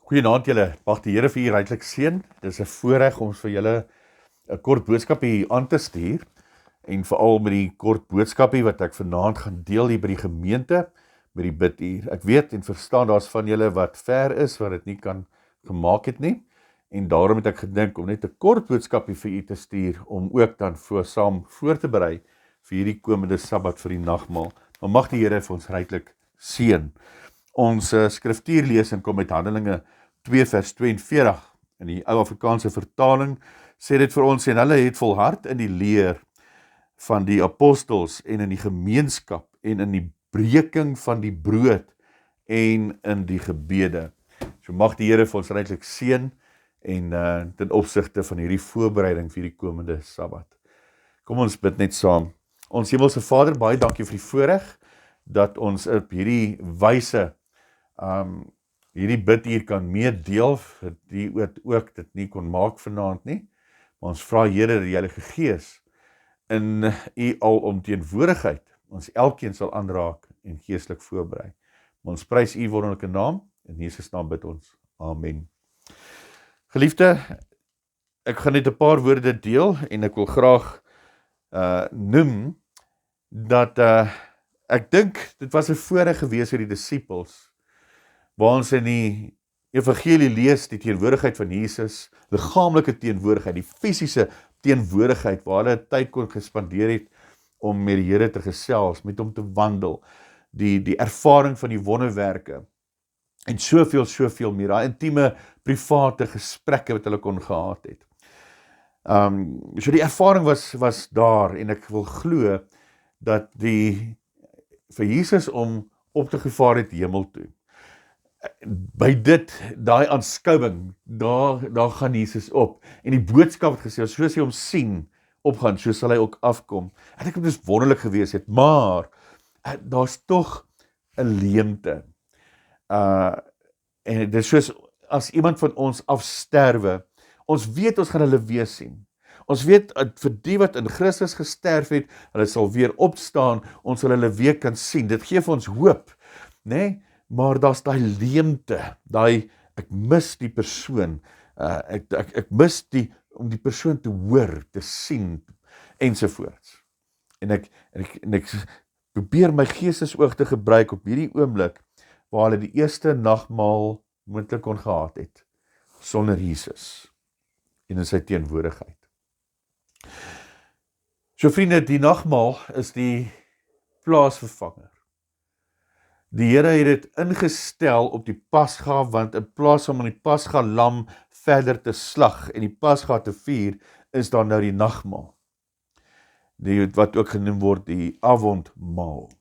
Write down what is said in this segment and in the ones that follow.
Goeienaand julle, mag die Here vir julle ryklik seën. Dit is 'n voorreg om vir julle 'n kort boodskap hier aan te stuur en veral met die kort boodskapie wat ek vanaand gaan deel hier by die gemeente met die biduur. Ek weet en verstaan daar's van julle wat ver is, wat dit nie kan gemaak het nie en daarom het ek gedink om net 'n kort boodskapie vir u te stuur om ook dan saam voor te berei vir hierdie komende Sabbat vir die nagmaal. Maar mag die Here vir ons ryklik seën. Ons skriftuurlesing kom uit Handelinge 2 vers 42 in die ou Afrikaanse vertaling sê dit vir ons en hulle het volhard in die leer van die apostels en in die gemeenskap en in die breking van die brood en in die gebede. So mag die Here vir ons ryklik seën en ten opsigte van hierdie voorbereiding vir die komende Sabbat. Kom ons bid net saam. Ons Hemelse Vader, baie dankie vir die voorreg dat ons op hierdie wyse hierdie bid hier kan meedeel, vir die wat ook dit nie kon maak vanaand nie, maar ons vra Here die Heilige Gees in u alomteenwoordigheid, ons elkeen sal aanraak en geestelik voorberei. Maar ons prys u wonderlike naam, in Jesus naam bid ons, amen. Geliefde, ek gaan net 'n paar woorde deel, en ek wil graag noem, dat ek dink, dit was 'n voorreg gewees vir die disippels, waar ons in die evangelie lees, die teenwoordigheid van Jesus, liggaamlike teenwoordigheid, die fisiese teenwoordigheid, waar hulle tyd kon gespandeer het, om met die Here te gesels, met hom te wandel, die ervaring van die wonderwerke, en soveel meer, daai intieme, private gesprekke wat hulle kon gehad het. So die ervaring was daar, en ek wil glo, dat vir Jesus om op te gevaar het hemel toe, by daai aanskouing, daar gaan Jesus op, en die boodskap het gesê, soos hy hom sien, opgaan, so sal hy ook afkom. En ek het dus wonderlik gewees het, maar, daar's tog 'n leemte, en dit is soos, as iemand van ons afsterwe, ons weet ons gaan hulle weer sien, ons weet, vir die wat in Christus gesterf het, hulle sal weer opstaan, ons sal hulle weer kan sien, dit gee vir ons hoop, nee, maar daar's daai leemte, ek mis die persoon, ek mis om die persoon te hoor, te sien, ensovoorts. En ek probeer my geestesoog te gebruik op hierdie oomblik, waar hulle die eerste nagmaal moontlik kon gehad het, sonder Jesus, en in sy teenwoordigheid. So vriende, die nagmaal is die plaasvervanger. Die Here het dit ingestel op die Pasga, want in plaas van die Pasga lam verder te slag en die Pasga te vier, is daar nou die nagmaal. Wat ook genoem word die avondmaal.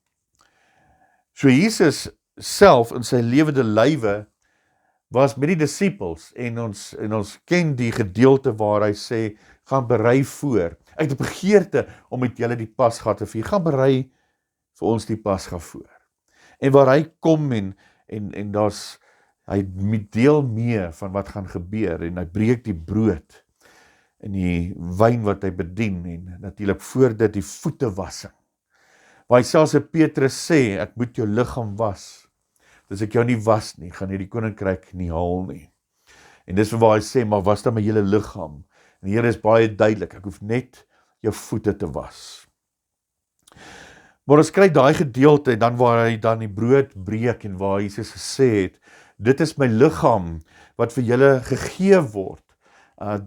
So Jesus self in sy lewende lywe was met die disippels en ons ken die gedeelte waar hy sê, gaan berei voor. Ek het 'n begeerte om met julle die Pasga te vier, gaan berei vir ons die Pasga voor. En waar hy kom en hy deel mee van wat gaan gebeur, en hy breek die brood, en die wyn wat hy bedien, en natuurlik voor dit die voetewassing, waar hy selfs aan Petrus sê, ek moet jou liggaam was, as ek jou nie was nie, gaan jy die koninkryk nie haal nie. En dis waar hy sê, maar was dan my hele liggaam, en die Here is baie duidelik, ek hoef net jou voete te was. Maar ons kry daai gedeelte, dan waar hy dan die brood breek, en waar Jesus gesê het, dit is my liggaam, wat vir julle gegee word,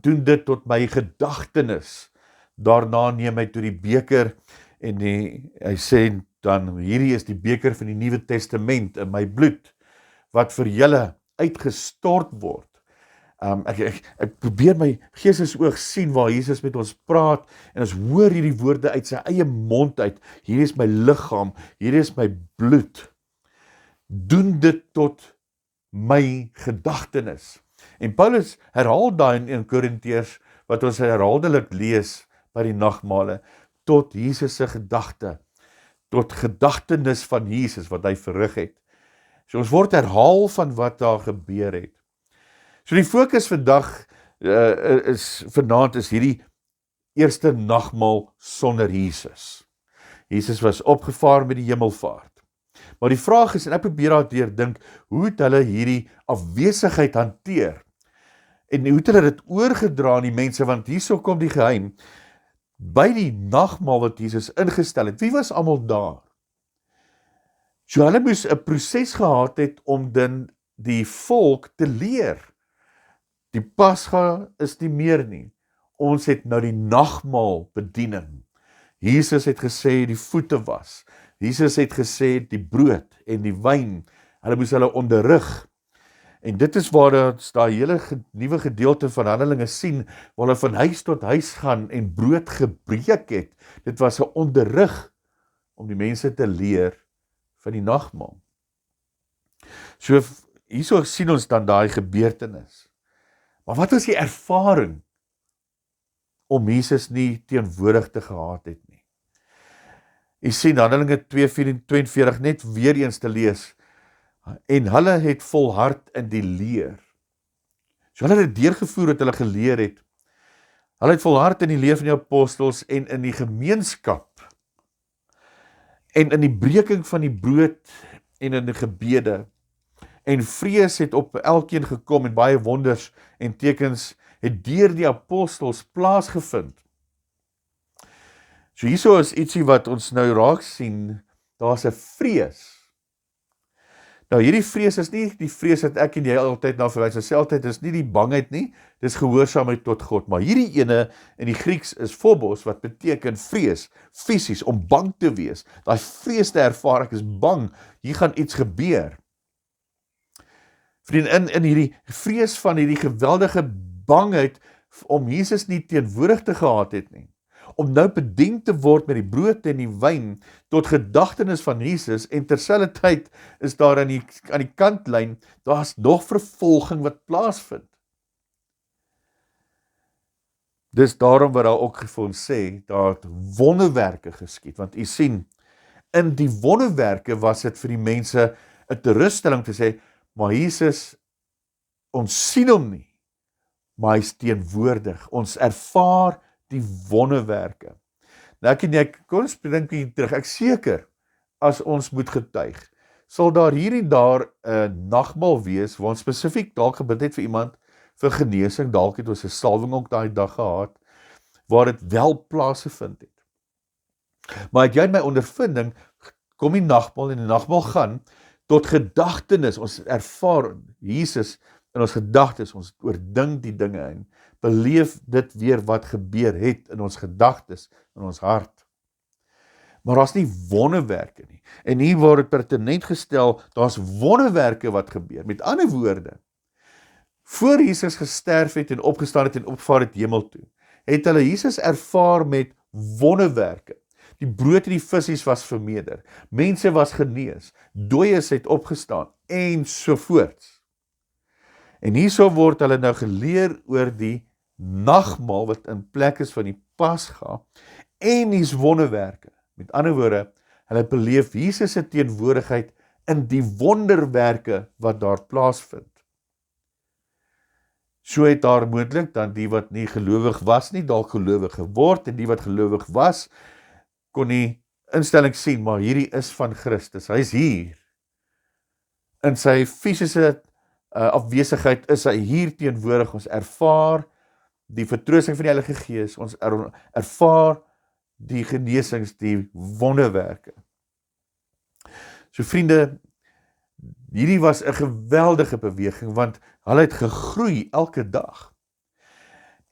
doen dit tot my gedagtenis. Daarna neem hy toe die beker, en hy sê dan, hierdie is die beker van die Nuwe Testament, in my bloed, wat vir julle uitgestort word. Ek probeer my geestesoog sien waar Jesus met ons praat, en ons hoor hierdie woorde uit sy eie mond uit, hier is my liggaam, hier is my bloed, doen dit tot my gedagtenis. En Paulus herhaal daai in 1 Korintiërs, wat ons herhaaldelik lees by die nagmale, tot Jesus se gedagte, tot gedagtenis van Jesus, wat hy verrig het. So ons word herhaal van wat daar gebeur het. So die fokus vandag vanaand is hierdie eerste nagmaal sonder Jesus. Jesus was opgevaar met die hemelvaart. Maar die vraag is, en ek probeer daardeur dink, hoe het hulle hierdie afwesigheid hanteer? En hoe het hulle dit oorgedra aan die mense, want hierso kom die geheim, by die nagmaal wat Jesus ingestel het, wie was almal daar? So hulle moes 'n proses gehad het om die volk te leer. Die Pasga is nie meer nie. Ons het nou die nagmaal bediening. Jesus het gesê die voete was. Jesus het gesê die brood en die wyn. Hulle moes hulle onderrig. En dit is waar ons daai hele nuwe gedeelte van Handelinge sien, waar hulle van huis tot huis gaan en brood gebreek het. Dit was 'n onderrig om die mense te leer van die nagmaal. So hierso sien ons dan daai gebeurtenis. Maar wat was die ervaring om Jesus nie teenwoordig te gehad het nie? Jy sien Handelinge 2:42 net weer eens te lees. En hulle het volhard in die leer. So hulle het deurgevoer wat hulle geleer het. Hulle het volhard in die leer van die apostels en in die gemeenskap. En in die breking van die brood en in die gebede. En vrees het op elkeen gekom en baie wonders en tekens het deur die apostels plaasgevind. So hierso is ietsie wat ons nou raak sien, daar's 'n vrees. Nou hierdie vrees is nie die vrees wat ek en jy altyd na verwys, selfs is nie die bangheid nie, dis gehoorsaamheid tot God, maar hierdie ene in die Grieks is phobos, wat beteken vrees, fisies, om bang te wees, daai vrees te ervaar, ek is bang, hier gaan iets gebeur. Vriend, in hierdie vrees van hierdie geweldige bangheid, om Jesus nie teenwoordig te gehad het nie, om nou bedien te word met die brood en die wyn, tot gedagtenis van Jesus, en terselfdertyd is daar aan die kantlyn, daar's nog vervolging wat plaasvind. Dis daarom wat daar ook vir ons sê, daar het wonderwerke geskied, want u sien, in die wonderwerke was dit vir die mense 'n gerusstelling te sê, maar Jesus, ons sien hom nie, maar hy is teenwoordig, ons ervaar die wonderwerke. Nou ek en jy, kom ons dink hier terug, ek seker, as ons moet getuig, sal daar hier en daar 'n nagmaal wees, waar ons spesifiek dalk gebid het vir iemand, vir genesing, dalk het ons 'n salwing ook daai dag gehad, waar dit wel plaasgevind het. Maar het jy in my ondervinding, kom die nagmaal en die nagmaal gaan, tot gedagtenis, ons ervaar Jesus in ons gedagtes, ons oordink die dinge en beleef dit weer wat gebeur het in ons gedagtes, in ons hart. Maar daar's nie wonderwerke nie. En hier word dit pertinent gestel, daar's wonderwerke wat gebeur. Met ander woorde, voor Jesus gesterf het en opgestaan het en opvaar het hemel toe, het hulle Jesus ervaar met wonderwerke. Die brood en die visies was vermeerder, mense was genees, dooies het opgestaan, en sovoorts. En hierso word hulle nou geleer oor die nagmaal wat in plek is van die Pasga, en die wonderwerke. Met ander woorde, hulle beleef Jesus se teenwoordigheid in die wonderwerke wat daar plaasvind. So het daar moontlik dan die wat nie gelowig was nie, dalk gelowig geword, en die wat gelowig was, kon die instelling sien, maar hierdie is van Christus, hy is hier. In sy fisiese afwesigheid is hy hier teenwoordig, ons ervaar die vertroosting van die Heilige Gees, ons ervaar die genesings, die wonderwerke. So vriende, hierdie was 'n geweldige beweging, want hulle het gegroei elke dag.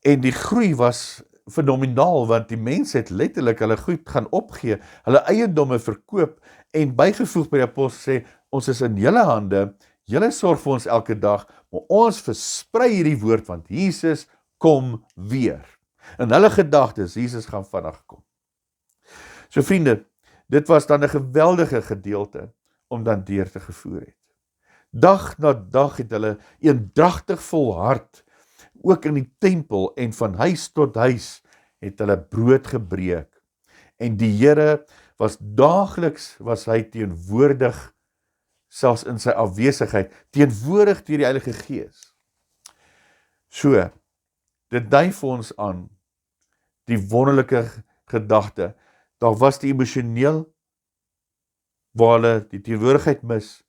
En die groei was fenomenaal, want die mense het letterlik hulle goed gaan opgee, hulle eiendomme verkoop, en bygevoeg by die apostel sê, ons is in julle hande, julle sorg vir ons elke dag, maar ons versprei hierdie woord, want Jesus kom weer. In hulle gedagtes, Jesus gaan vinnig kom. So vriende, dit was dan 'n geweldige gedeelte om dan deur te gevoer het. Dag na dag het hulle eendragtig volhard, ook in die tempel en van huis tot huis het hulle brood gebreek. En die Here was daagliks, was hy teenwoordig, selfs in sy afwesigheid, teenwoordig deur die Heilige Gees. So, dit dui vir ons aan die wonderlike gedagte, daar was die emosioneel waar hulle die teenwoordigheid mis,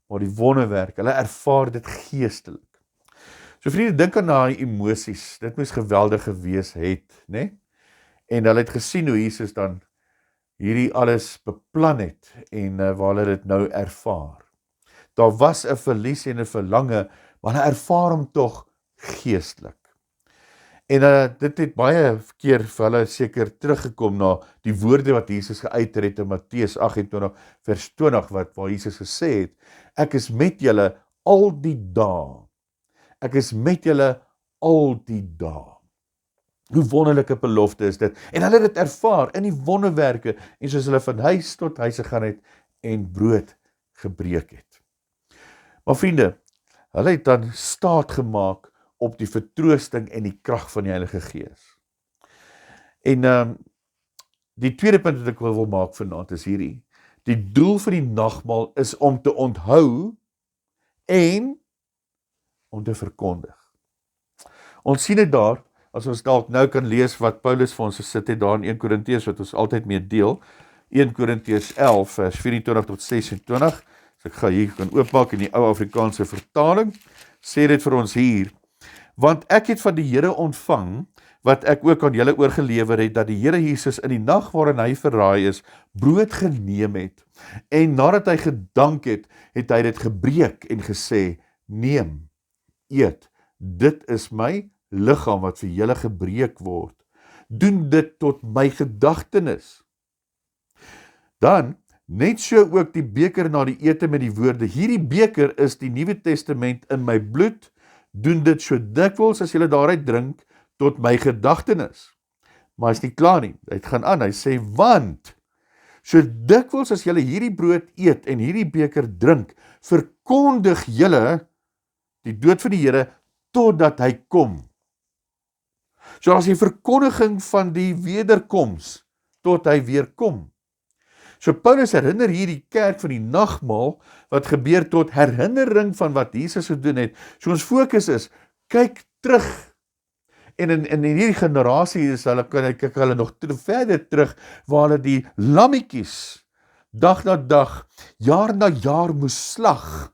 maar die wonderwerk, hulle ervaar dit geestelik. So vriende, dink aan daai emosies, dit moes geweldig gewees het, né? En hulle het gesien hoe Jesus dan hierdie alles beplan het, en waar hulle dit nou ervaar. Daar was 'n verlies en 'n verlange, maar hulle ervaar hom tog geestelik. En dit het baie keer vir hulle seker teruggekom na die woorde wat Jesus geuit het in Matteus 28 vers 20, waar Jesus gesê het, ek is met julle al die dae. Ek is met julle al die dae. Hoe wonderlike belofte is dit. En hulle het dit ervaar in die wonderwerke, en soos hulle van huis tot huis gegaan het, en brood gebreek het. Maar vriende, hulle het dan staat gemaak op die vertroosting en die krag van die Heilige Gees. En die tweede punt wat ek wil maak vanaand is hierdie. Die doel van die nagmaal is om te onthou en om te verkondig. Ons sien dit daar, as ons dalk nou kan lees wat Paulus vir ons gesit het daar in 1 Korintiërs, wat ons altyd mee deel, 1 Korintiërs 11 vers 24 tot 26, so ek gaan hier kan oopmaak in die ou Afrikaanse vertaling, sê dit vir ons hier, want ek het van die Here ontvang, wat ek ook aan julle oorgelewer het, dat die Here Jesus in die nag waarin hy verraai is, brood geneem het, en nadat hy gedank het, het hy dit gebreek en gesê, neem, eet, dit is my liggaam wat vir julle gebreek word, doen dit tot my gedagtenis. Dan, net so ook die beker na die ete met die woorde, hierdie beker is die Nuwe Testament in my bloed, doen dit so dikwels as julle daaruit drink, tot my gedagtenis. Maar hy is nie klaar nie, hy gaan aan, hy sê, want, so dikwels as julle hierdie brood eet en hierdie beker drink, verkondig julle die dood van die Here, totdat hy kom. So as die verkondiging van die wederkoms, tot hy weer kom. So Paulus herinner hier die kerk van die nagmaal, wat gebeur tot herinnering van wat Jesus gedoen het. So ons fokus is, kyk terug, en in hierdie generasie is hulle, kyk hulle nog verder terug, waar hulle die lammetjies, dag na dag, jaar na jaar moes slag,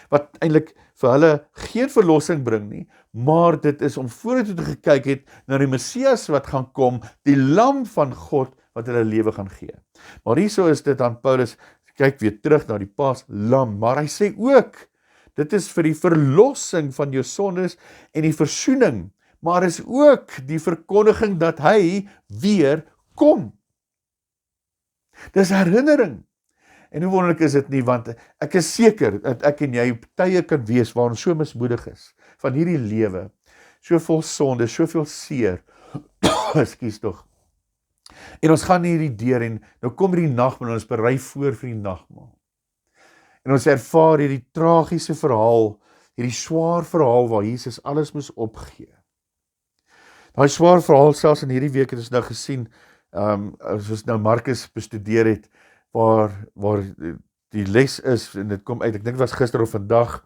wat eintlik vir hulle geen verlossing bring nie, maar dit is om vorentoe te gekyk het, na die Messias wat gaan kom, die lam van God, wat hulle lewe gaan gee. Maar hierso is dit aan Paulus, kyk weer terug na die paaslam, maar hy sê ook, dit is vir die verlossing van jou sondes, en die versoening, maar is ook die verkondiging dat hy weer kom. Dis herinnering. En hoe wonderlik is dit nie, want ek is seker, dat ek en jy op tye kan wees, waar ons so mismoedig is, van hierdie lewe, so vol sonde, soveel seer, ekskuus tog, en ons gaan hierdie deur, en nou kom hierdie nagmaal, en ons berei voor vir die nagmaal, en ons ervaar hierdie tragiese verhaal, hierdie swaar verhaal, waar Jesus alles moes opgee. Daai swaar verhaal, selfs in hierdie week het ons nou gesien, as ons nou Markus bestudeer het, waar die les is, en dit kom uit, ek dink dit was gister of vandag,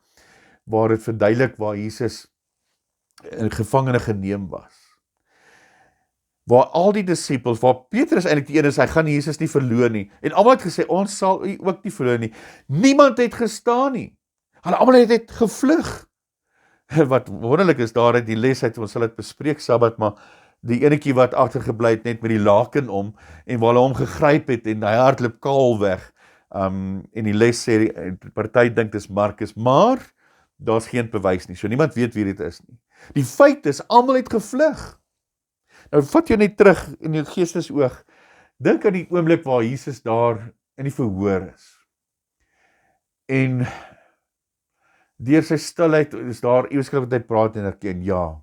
waar dit verduidelik waar Jesus in gevangene geneem was. Waar al die disciples, waar Petrus eintlik die een is, hy gaan Jesus nie verloor nie, en almal het gesê, ons sal u ook nie verloor nie. Niemand het gestaan nie. Hulle almal het gevlug. Wat wonderlik is daar uit die les uit, ons sal dit bespreek Sabbat, maar die enetjie wat agtergebly het net met die laken om, en waar hulle hom gegryp het, en hy hardloop kaal weg, en die les sê, die party dink dis Markus, maar, daar's geen bewys nie, so niemand weet wie dit is nie. Die feit is, almal het gevlug. Nou vat jou net terug in jou geestesoog, dink aan die oomblik waar Jesus daar in die verhoor is, en deur sy stilheid is daar ewesklik wat hy praat en erken, ja,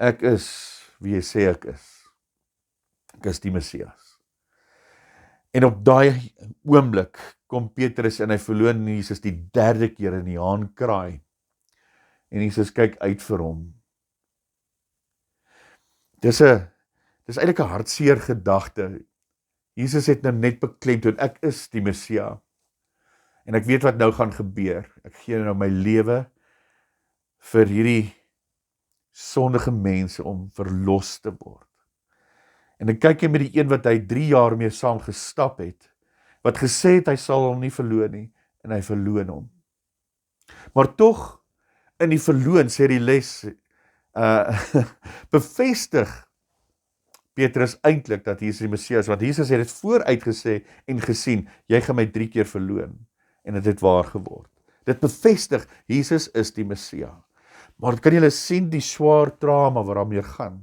ek is wie jy sê ek is. Ek is die Messias. En op daai oomblik kom Petrus en hy verloon Jesus die derde keer in die haan kraai. En Jesus kyk uit vir hom. Dis eintlik 'n hartseer gedagte. Jesus het nou net beklemtoon, ek is die Messia. En ek weet wat nou gaan gebeur. Ek gee nou my lewe vir hierdie sondige mense om verlos te word. En dan kyk jy met die een wat hy 3 jaar mee saam gestap het, wat gesê het, hy sal hom nie verloon nie, en hy verloon hom. Maar tog, in die verloon, sê die les, bevestig Petrus eintlik dat Jesus die Messias, want Jesus het dit vooruit gesê en gesien, jy gaan my 3 keer verloon, en dit het waar geword. Dit bevestig, Jesus is die Messia. Maar kan julle sien die swaar drama wat daarmee gaan?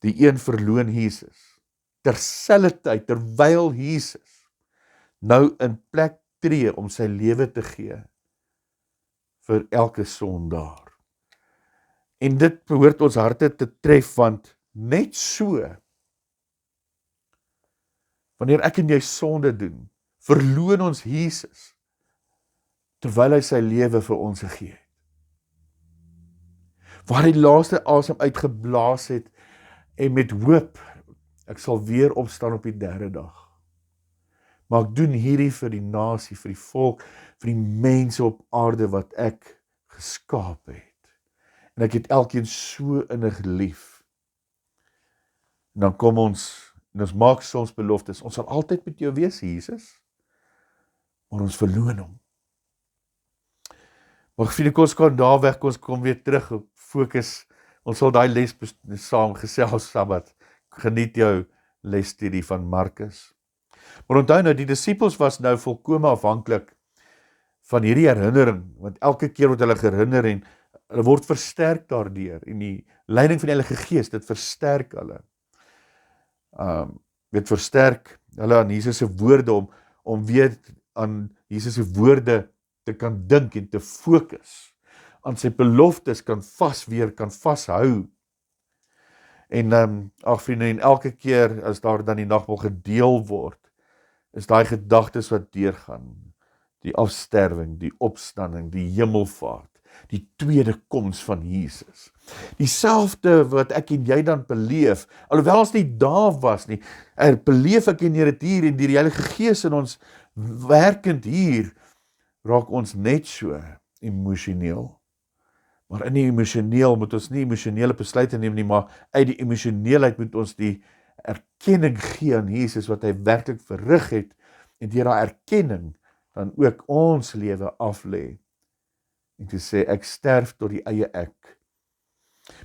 Die een verloon Jesus, terselfdertyd, terwyl Jesus nou in plek tree om sy lewe te gee vir elke sondaar. En dit behoort ons harte te tref, want net so, wanneer ek en jy sonde doen, verloon ons Jesus, terwyl hy sy lewe vir ons gegee het. Waar hy die laaste asem uitgeblaas het, en met hoop, ek sal weer opstaan op die 3de dag. Maar ek doen hierdie vir die nasie, vir die volk, vir die mense op aarde wat ek geskaap het. En ek het elkeen so innig lief. En dan kom ons, en ons maak soms beloftes, ons sal altyd met jou wees, Jesus, maar ons verloon hom. Maar vriende, ons kan daar weg, ons kom weer terug op fokus. Ons sal daai les saam gesels Sabbat. Geniet jou lesstudie van Markus. Maar onthou nou, die disippels was nou volkome afhanklik van hierdie herinnering, want elke keer word hulle herinner en hulle word versterk daardeur, en die leiding van die Heilige Gees, dit versterk hulle. Dit versterk hulle aan Jesus se woorde om weer aan Jesus se woorde te kan dink en te fokus, aan sy beloftes kan vashou. En vriende, en elke keer as daar dan die nagmaal gedeel word, is daai gedagtes wat deurgaan, die afsterwing, die opstanding, die hemelvaart, die tweede koms van Jesus. Dieselfde wat ek en jy dan beleef, alhoewel ons nie daar was nie, beleef ek en jy dit hier, en die Heilige Gees in ons werkend hier, raak ons net so emosioneel. Maar in die emosioneel moet ons nie emosionele besluite neem nie, maar uit die emosioneelheid moet ons die erkenning gee aan Jesus wat hy werklik verrig het, en deur daai erkenning dan ook ons lewe aflê en te sê ek sterf tot die eie ek.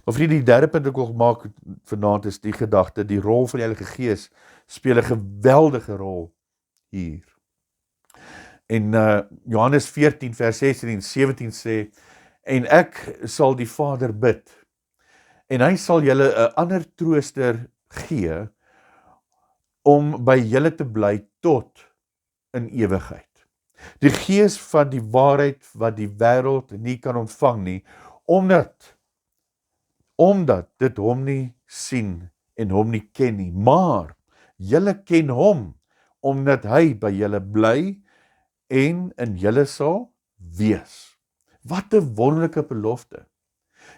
Maar vriende, die derde punt ek wil maak vanaand is die gedagte, die rol van die Heilige Gees speel 'n geweldige rol hier. En Johannes 14 vers 16 en 17 sê, en ek sal die Vader bid, en hy sal julle 'n ander trooster gee, om by julle te bly tot in ewigheid. Die Gees van die waarheid wat die wêreld nie kan ontvang nie, omdat dit hom nie sien en hom nie ken nie, maar julle ken hom, omdat hy by julle bly en in julle sal wees. Wat 'n wonderlike belofte.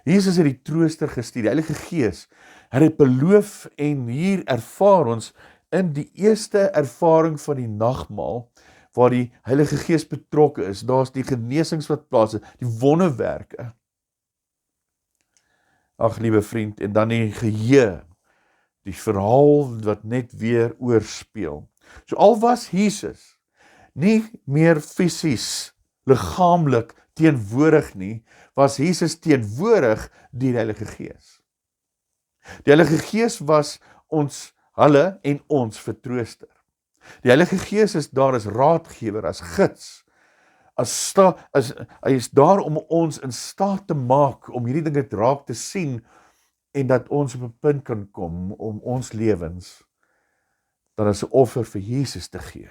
Jesus het die trooster gestuur, die Heilige Gees, hy het beloof, en hier ervaar ons in die eerste ervaring van die nagmaal, waar die Heilige Gees betrokke is, daar's die genesings wat plaasvind, die wonderwerke. Ag, liewe vriend, en dan die geheue, die verhaal wat net weer oorspeel. So al was Jesus nie meer fisies, liggaamlik teenwoordig nie, was Jesus teenwoordig deur die Heilige Gees. Die Heilige Gees was hulle en ons vertrooster. Die Heilige Gees is daar as raadgewer, as gids, hy is daar om ons in staat te maak, om hierdie dinge raak te sien, en dat ons op 'n punt kan kom, om ons lewens, dan as 'n offer vir Jesus te gee.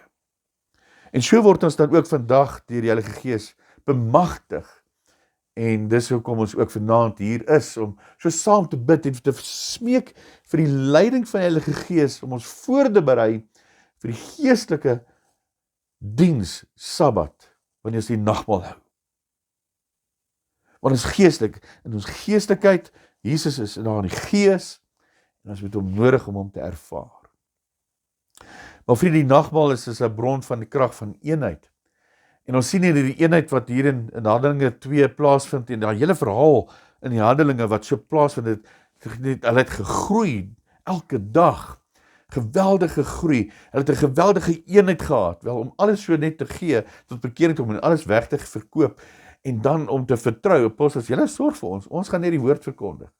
En so word ons dan ook vandag deur die Heilige Gees bemagtig, en dis hoekom ons ook vanaand hier is, om so saam te bid, en te smeek vir die leiding van die Heilige Gees, om ons voor te berei, vir die geestelike diens, Sabbat, wanneer ons die nagmaal hou. Want ons geestelik, in ons geestelikheid, Jesus is daar in die Gees, en ons moet hom nodig om hom te ervaar. Maar vriende, die nagmaal is 'n bron van die krag van eenheid. En ons sien hier die eenheid wat hier in Handelinge 2 plaasvind, en die hele verhaal in die Handelinge wat so plaasvind, hulle het gegroei, elke dag, geweldige groei, hulle het 'n geweldige eenheid gehad, wel om alles so net te gee, tot bekering om en alles weg te verkoop, en dan om te vertrou, apostels, julle sorg vir ons gaan net die woord verkondig.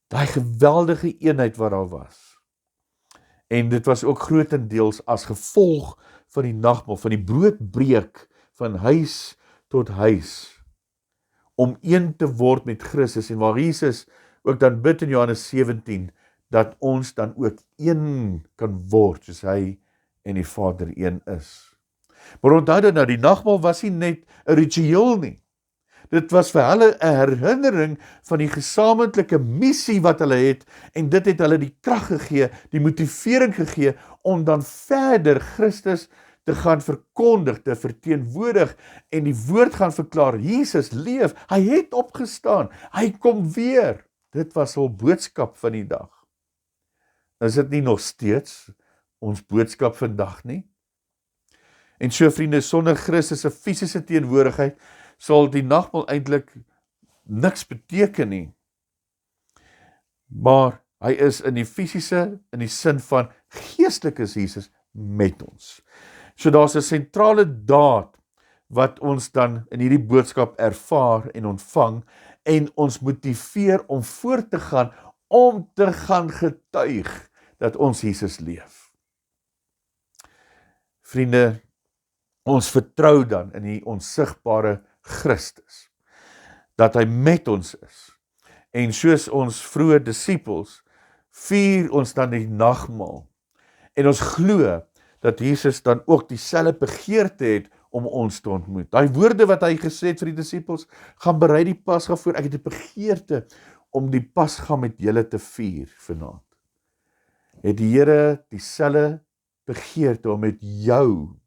Daai geweldige eenheid wat daar was. En dit was ook grotendeels as gevolg van die nagmaal, van die broodbreek, van huis tot huis, om een te word met Christus, en waar Jesus ook dan bid in Johannes 17, dat ons dan ook een kan word, soos hy en die Vader een is. Maar onthou dat nou, die nagmaal was nie net 'n ritueel nie. Dit was vir hulle 'n herinnering van die gesamentlike missie wat hulle het, en dit het hulle die krag gegee, die motivering gegee, om dan verder Christus te gaan verkondig, te verteenwoordig, en die woord gaan verklaar, Jesus leef, hy het opgestaan, hy kom weer. Dit was hul boodskap van die dag. Is dit nie nog steeds ons boodskap vandag nie? En so vriende, sonder Christus se fisiese teenwoordigheid, sal die nagmaal eintlik niks beteken nie. Maar hy is in die fisiese, in die sin van geestelik is Jesus met ons. So daar's 'n sentrale daad wat ons dan in hierdie boodskap ervaar en ontvang, en ons motiveer om voort te gaan, om te gaan getuig dat ons Jesus leef. Vriende, ons vertrou dan in die onsigbare Christus, dat hy met ons is. En soos ons vroeë disippels, vier ons dan die nagmaal. En ons glo dat Jesus dan ook dieselfde begeerte het om ons te ontmoet. Daai woorde wat hy gesê het vir die disippels, gaan berei die Pasga voor, ek het 'n begeerte om die Pasga met julle te vier vanaand. Het die Here dieselfde begeerte om met jou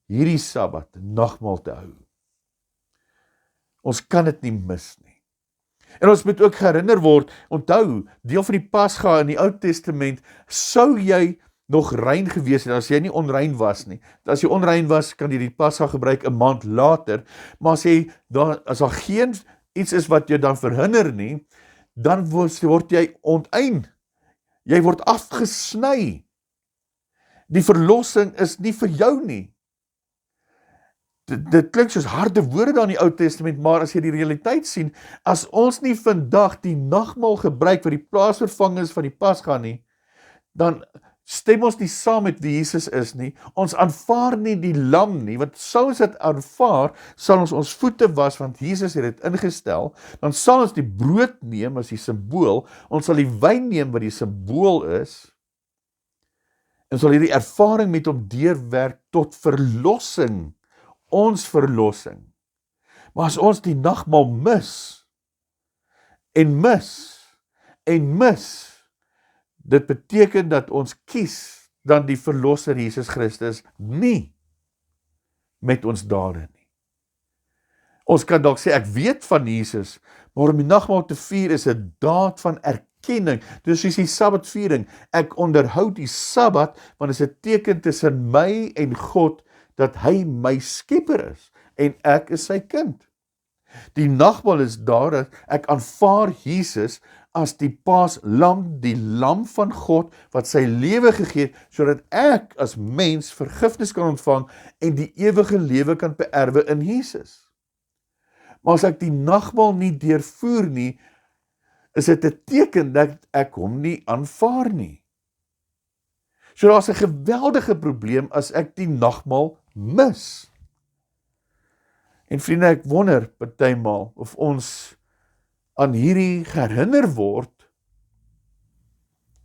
hierdie Sabbat nagmaal te hou. Ons kan dit nie mis nie. En ons moet ook herinner word, onthou, deel van die Pasga in die Ou Testament, sou jy nog rein gewees het, as jy nie onrein was nie. As jy onrein was, kan jy die Pasga gebruik 'n maand later, maar as daar geen iets is wat jou dan verhinder nie, dan word jy onteien. Jy word afgesny. Die verlossing is nie vir jou nie. Dit klink soos harde woorde daar in die Ou Testament, maar as jy die realiteit sien, as ons nie vandag die nagmaal gebruik wat die plaasvervanging is van die Pasga nie, dan stem ons nie saam met wie Jesus is nie, ons aanvaar nie die lam nie, want sou ons dit aanvaar, sal ons voete was, want Jesus het dit ingestel, dan sal ons die brood neem as die simbool, ons sal die wyn neem wat die simbool is, en sal hierdie ervaring met hom deurwerk tot verlossing, ons verlossing. Maar as ons die nagmaal mis, dit beteken dat ons kies dan die verlosser Jesus Christus nie met ons dade nie. Ons kan dalk sê, ek weet van Jesus, maar om die nagmaal te vier is 'n daad van erkenning. Dus soos die Sabbatviering, ek onderhou die Sabbat, want dit is 'n teken tussen my en God, dat hy my skepper is, en ek is sy kind. Die nagmaal is daar, dat ek aanvaar Jesus as die paaslam, die lam van God, wat sy lewe gegee het, sodat ek as mens vergifnis kan ontvang, en die ewige lewe kan beerwe in Jesus. Maar as ek die nagmaal nie deurvoer nie, is dit 'n teken dat ek hom nie aanvaar nie. So daar's 'n geweldige probleem as ek die nagmaal mis. En vriende, ek wonder partymal of ons aan hierdie herinner word,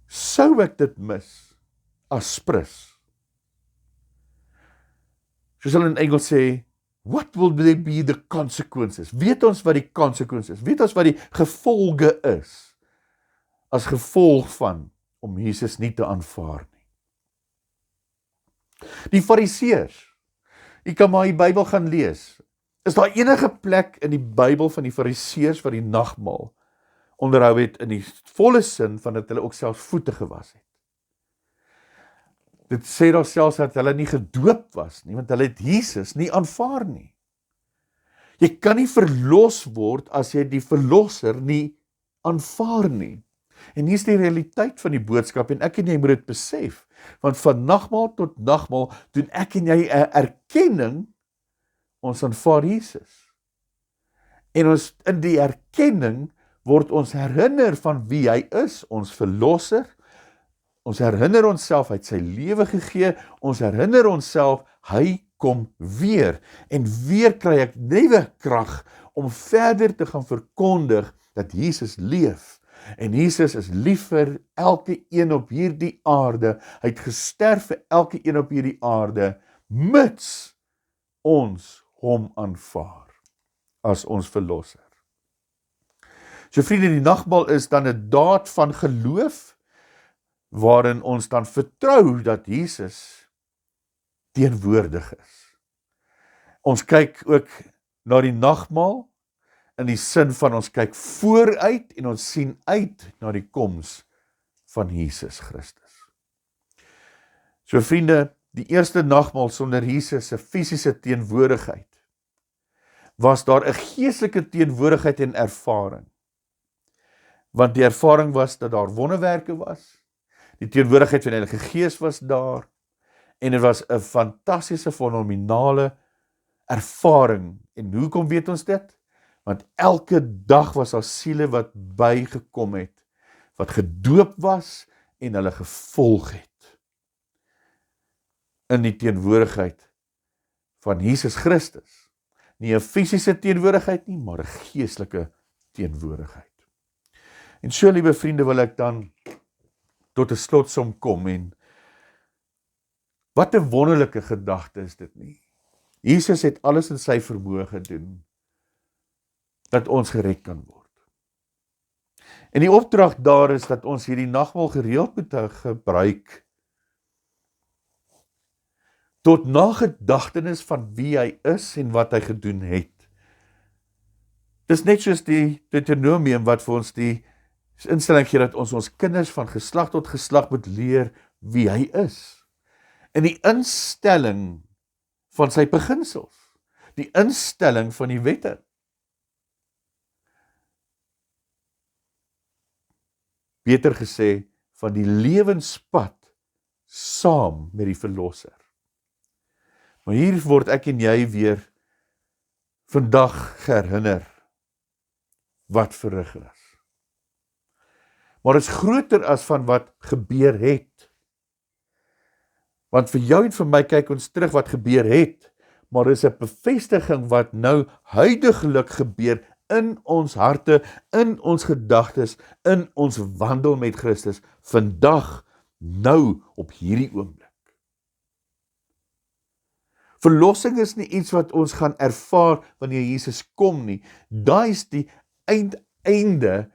sou ek dit mis as prins. Soos hulle in Engels sê, what will they be the consequences? Weet ons wat die consequences is? Weet ons wat die gevolge is, as gevolg van om Jesus nie te aanvaar nie? Die Fariseërs, jy kan maar die Bybel gaan lees, is daar enige plek in die Bybel van die Fariseërs wat die nagmaal onderhou het in die volle sin van dat hulle ook selfs voete gewas het? Dit sê daar selfs dat hulle nie gedoop was nie, want hulle het Jesus nie aanvaar nie. Jy kan nie verlos word as jy die verlosser nie aanvaar nie. En hier is die realiteit van die boodskap, en ek en jy moet dit besef, want van nagmaal tot nagmaal, doen ek en jy 'n erkenning, ons aanvaar Jesus. En ons in die erkenning word ons herinner van wie hy is, ons verlosser. Ons herinner onsself, hy het sy lewe gegee, ons herinner onsself, hy kom weer. En weer kry ek nuwe krag om verder te gaan verkondig dat Jesus leef. En Jesus is lief vir elke een op hierdie aarde. Hy het gesterf vir elke een op hierdie aarde, mits ons hom aanvaar as ons verlosser. So vriende, die nagmaal is dan 'n daad van geloof, waarin ons dan vertrou dat Jesus teenwoordig is. Ons kyk ook na die nagmaal in die sin van ons kyk vooruit en ons sien uit na die koms van Jesus Christus. So vriende, die eerste nagmaal sonder Jesus se fisiese teenwoordigheid, was daar 'n geestelike teenwoordigheid en ervaring. Want die ervaring was dat daar wonderwerke was, die teenwoordigheid van die Heilige Gees was daar, en dit was 'n fantastiese, fenominale ervaring. En hoekom weet ons dit? Want elke dag was daar siele wat bygekom het, wat gedoop was en hulle gevolg het in die teenwoordigheid van Jesus Christus. Nie 'n fisiese teenwoordigheid nie, maar 'n geestelike teenwoordigheid. En so, liewe vriende, wil ek dan tot 'n slotsom kom, en wat 'n wonderlike gedagte is dit nie. Jesus het alles in sy vermoë gedoen, dat ons gered kan word. En die opdrag daar is dat ons hierdie nagmaal gereeld moet gebruik, tot nagedagtenis van wie hy is en wat hy gedoen het. Dis net soos die Deuteronomium wat vir ons die instelling gee dat ons kinders van geslag tot geslag moet leer wie hy is. En die instelling van sy beginsels, die instelling van die wette. Beter gesê, van die lewenspad saam met die verlosser. Maar hier word ek en jy weer vandag herinner wat verrig is. Maar dit is groter as van wat gebeur het. Want vir jou en vir my kyk ons terug wat gebeur het, maar dit is 'n bevestiging wat nou huidiglik gebeur in ons harte, in ons gedagtes, in ons wandel met Christus, vandag, nou, op hierdie oomblik. Verlossing is nie iets wat ons gaan ervaar wanneer Jesus kom nie. Daai is die einde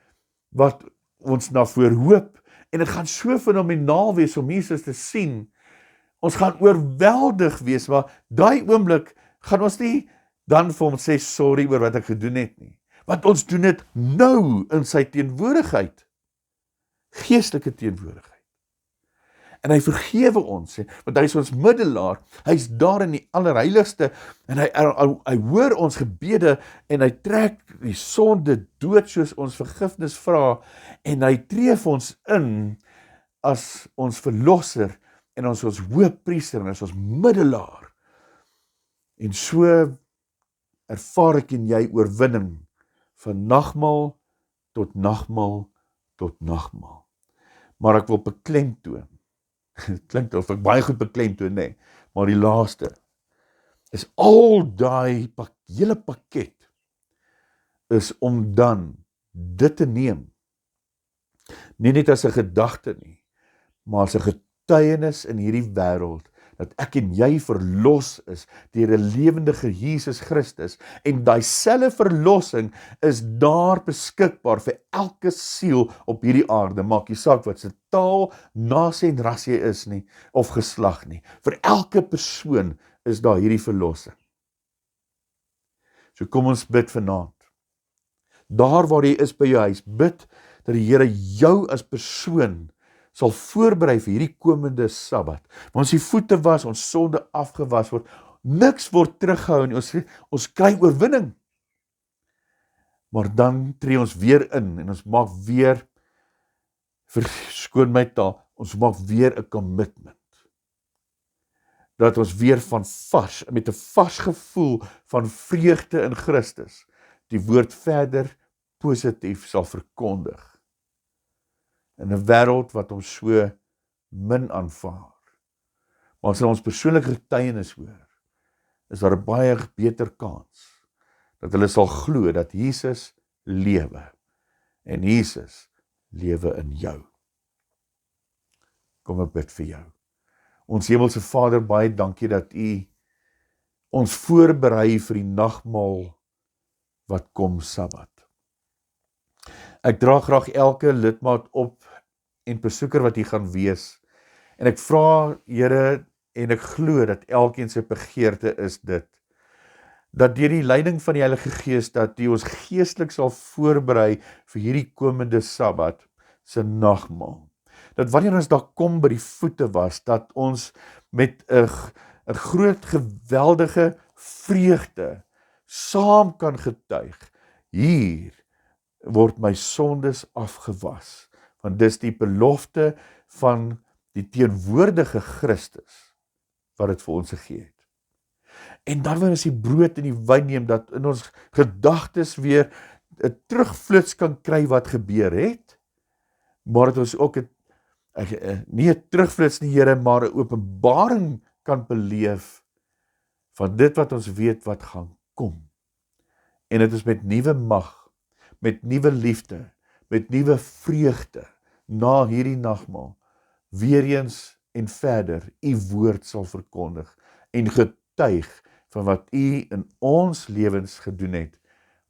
wat ons na voor hoop. En dit gaan so fenomenaal wees om Jesus te sien. Ons gaan oorweldig wees, maar daai oomblik gaan ons nie dan vir hom sê sorry oor wat ek gedoen het nie. Want ons doen dit nou in sy teenwoordigheid. Geestelike teenwoordigheid. En hy vergewe ons, want hy is ons middelaar, hy is daar in die allerheiligste, en hy hoor ons gebede, en hy trek die sonde dood soos ons vergifnis vra, en hy tree vir ons in, as ons verlosser, en ons hoëpriester, en as ons middelaar, en so ervaar ek en jy oorwinning, van nagmaal tot nagmaal tot nagmaal. Maar ek wil beklemtoon, het klink of ek baie goed beklemtoon, nee, maar die laaste, is al daai hele pakket, is om dan dit te neem, nie net as 'n gedagte nie, maar as 'n getuienis in hierdie wêreld, dat ek en jy verlos is deur 'n lewendige Jesus Christus, en daai selfe verlossing is daar beskikbaar vir elke siel op hierdie aarde, maak nie saak wat se taal, nasie en ras jy is nie, of geslag nie, vir elke persoon is daar hierdie verlossing. So kom ons bid vanaand, daar waar jy is by jou huis, bid dat die Here jou as persoon sal voorberei vir hierdie komende Sabbat. Maar ons die voete was, ons sonde afgewas word, niks word teruggehou en ons kry oorwinning. Maar dan tree ons weer in en ons maak weer verskoon my taal, ons maak weer 'n commitment. Dat ons weer met 'n vars gevoel van vreugde in Christus, die woord verder positief sal verkondig. In 'n wêreld wat ons so min aanvaar. Maar as ons persoonlike getuienis hoor, is daar 'n baie beter kans dat hulle sal glo dat Jesus lewe en Jesus lewe in jou. Kom ek bid vir jou. Ons Hemelse Vader, baie dankie dat U ons voorberei vir die nagmaal wat kom Sabbat. Ek dra graag elke lidmaat op en besoeker wat hier gaan wees. En ek vra, Here, en ek glo dat elkeen se begeerte is dit, dat deur die leiding van die Heilige Gees, dat U ons geestelik sal voorberei vir hierdie komende Sabbat se nagmaal. Dat wanneer ons daar kom by die voete was, dat ons met 'n groot geweldige vreugde saam kan getuig, hier word my sondes afgewas, want dis die belofte van die teenwoordige Christus wat dit vir ons gegee het. En dan wanneer ons die brood en die wyn neem, dat in ons gedagtes weer 'n terugflits kan kry wat gebeur het, maar dat ons ook nie 'n terugflits nie, Here, maar 'n openbaring kan beleef van dit wat ons weet wat gaan kom. En dit is met nuwe mag, met nuwe liefde, met nuwe vreugde, na hierdie nagmaal, weer eens en verder, U woord sal verkondig, en getuig van wat U in ons lewens gedoen het,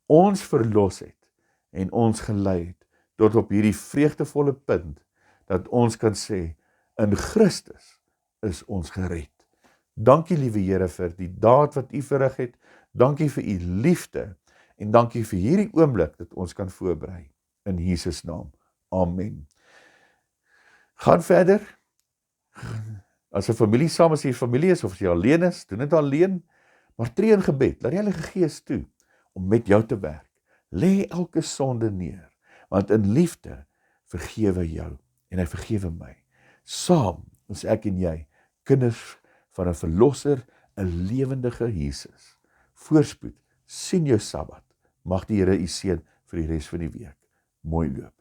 ons verlos het, en ons gelei het, tot op hierdie vreugdevolle punt, dat ons kan sê, in Christus is ons gered. Dankie, liewe Here, vir die daad wat U verrig het, dankie vir U liefde, en dankie vir hierdie oomblik, dat ons kan voorberei, in Jesus naam, amen. Gaan verder, as 'n familie saam, as jy familie is, of as jy alleen is, doen dit alleen, maar tree in gebed, laat die Heilige Gees toe, om met jou te werk, lê elke sonde neer, want in liefde vergewe jou, en hy vergewe my. Saam is ek en jy, kinders van 'n verlosser, 'n lewendige Jesus. Voorspoed, sien jou Sabbat, mag die Here U seën vir die res van die week. Mooi loop.